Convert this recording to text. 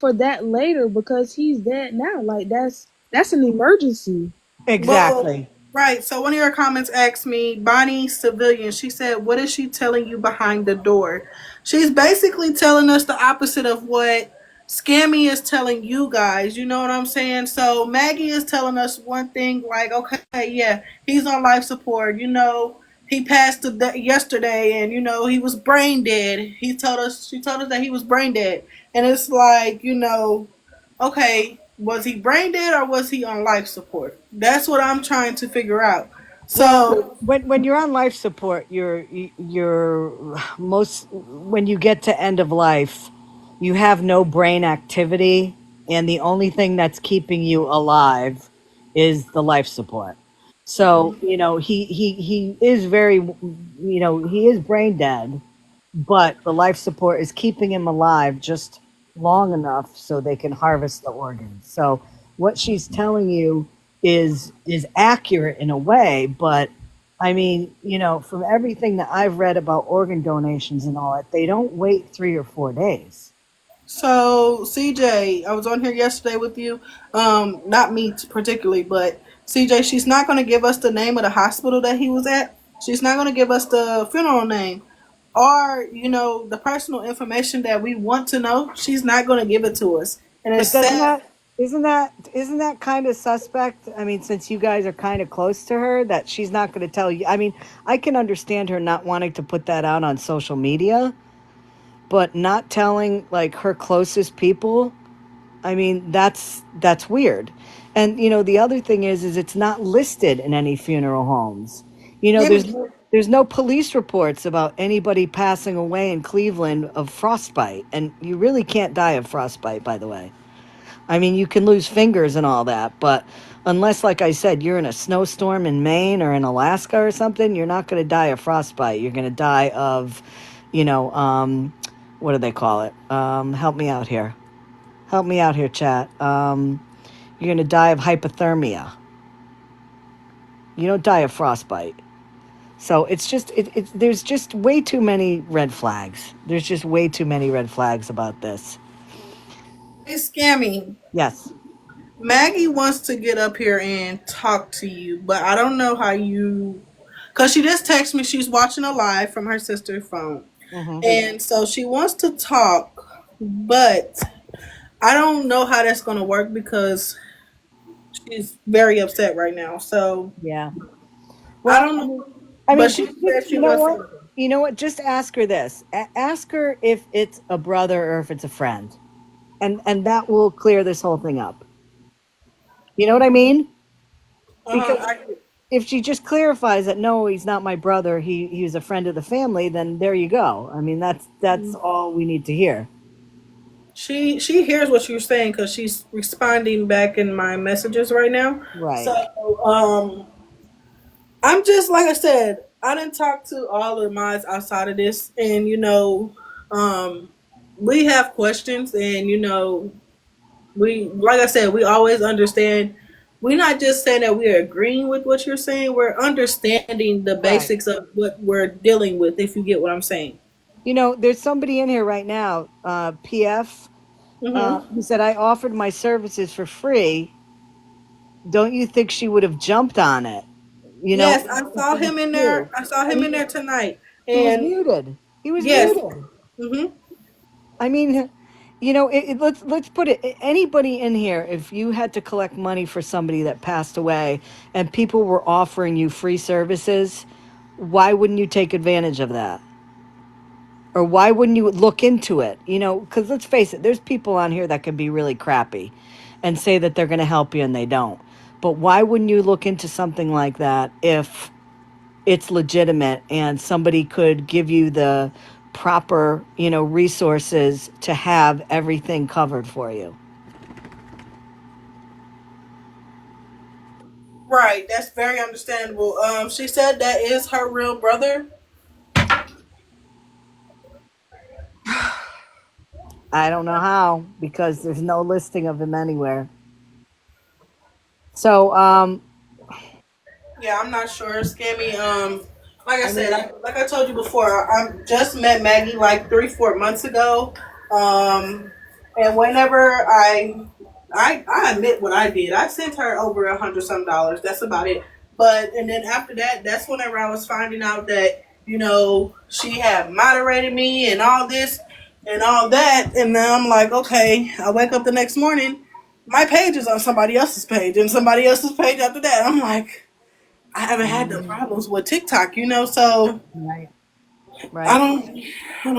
for that later because he's dead now. Like that's an emergency. Well, Exactly. right. So one of your comments asked me, Bonnie Civilian, she said, "What is she telling you behind the door?" She's basically telling us the opposite of what Scammy is telling you guys. You know what I'm saying? So Maggie is telling us one thing like, okay, yeah, he's on life support. He passed yesterday and, he was brain dead. She told us that he was brain dead. And it's like, okay, was he brain dead or was he on life support? That's what I'm trying to figure out. Well, So, when you're on life support, you're most when you get to end of life, you have no brain activity, and the only thing that's keeping you alive is the life support. So he is very he is brain dead, but the life support is keeping him alive just long enough so they can harvest the organs. So what she's telling you is accurate in a way, but I mean, from everything that I've read about organ donations and all that, they don't wait 3 or 4 days. so, CJ, I was on here yesterday with you. Not me particularly, but CJ, she's not going to give us the name of the hospital that he was at. She's not going to give us the funeral name or, the personal information that we want to know. She's not going to give it to us. And it's But doesn't sad. that isn't that kind of suspect? I mean, since you guys are kind of close to her, that she's not going to tell you. I mean, I can understand her not wanting to put that out on social media, but not telling like her closest people. I mean, that's weird. And the other thing is it's not listed in any funeral homes. Yeah, There's no police reports about anybody passing away in Cleveland of frostbite, and you really can't die of frostbite, by the way. I mean, you can lose fingers and all that, but unless, like I said, you're in a snowstorm in Maine or in Alaska or something, you're not going to die of frostbite. You're going to die of, you know, what do they call it? Help me out here. Help me out here, chat. You're going to die of hypothermia. You don't die of frostbite. So it's just, there's just way too many red flags. There's just way too many red flags about this. it's scammy. Yes. Maggie wants to get up here and talk to you, but I don't know how you. Because she just texted me she's watching a live from her sister's phone. Hmm. And so she wants to talk, but I don't know how that's going to work because she's very upset right now. So Yeah. I Well, don't know. I But mean, she said she you know was going what? to. You know what? Just ask her this. Ask her if it's a brother or if it's a friend, and that will clear this whole thing up. You know what I mean? Uh-huh, Because I, if she just clarifies that no, he's not my brother, he's a friend of the family, then there you go. I mean, that's all we need to hear. she hears what you're saying because she's responding back in my messages right now. Right. So I'm just like I said, I didn't talk to all of mine outside of this, and um, we have questions, and we like I said, we always understand. We're not just saying that we're agreeing with what you're saying; we're understanding the Right. basics of what we're dealing with. If you get what I'm saying. There's somebody in here right now, PF, Mm-hmm. who said I offered my services for free. Don't you think she would have jumped on it? You know, Yes, I saw it was him in there. you. I saw And him in there tonight, he was and muted. He was yes. muted. Mm-hmm. I mean, let's put it. Anybody in here, if you had to collect money for somebody that passed away, and people were offering you free services, why wouldn't you take advantage of that? Or why wouldn't you look into it? Because let's face it, there's people on here that can be really crappy, and say that they're going to help you and they don't. But why wouldn't you look into something like that if it's legitimate and somebody could give you the proper, resources to have everything covered for you? Right, that's very understandable. She said that is her real brother. I don't know how because there's no listing of him anywhere. So, Yeah, I'm not sure. Scammy. Like I I said, mean, like I told you before, I just met Maggie like 3, 4 months ago. Um, And whenever I admit what I did. I sent her over $100 some. That's about it. But and then after that, that's whenever I was finding out that she had moderated me and all this and all that. And then I'm like, okay. I wake up the next morning, my page is on somebody else's page, and somebody else's page after that. I'm like, I haven't had the Mm-hmm. problems with TikTok, so Right. I Right. don't. I don't